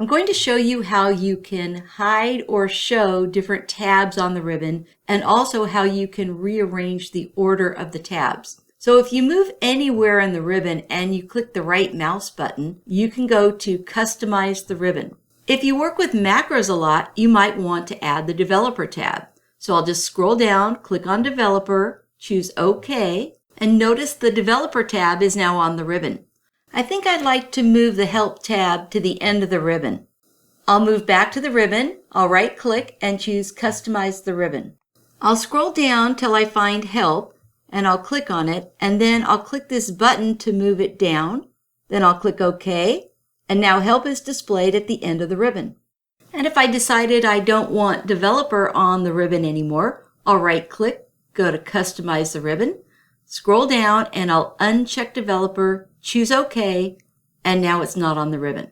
I'm going to show you how you can hide or show different tabs on the ribbon, and also how you can rearrange the order of the tabs. So if you move anywhere in the ribbon and you click the right mouse button, you can go to Customize the Ribbon. If you work with macros a lot, you might want to add the Developer tab. So I'll just scroll down, click on Developer, choose OK, and notice the Developer tab is now on the ribbon. I think I'd like to move the Help tab to the end of the ribbon. I'll move back to the ribbon, I'll right-click and choose Customize the Ribbon. I'll scroll down till I find Help, and I'll click on it, and then I'll click this button to move it down. Then I'll click OK, and now Help is displayed at the end of the ribbon. And if I decided I don't want Developer on the ribbon anymore, I'll right-click, go to Customize the Ribbon, scroll down, and I'll uncheck Developer, choose OK, and now it's not on the ribbon.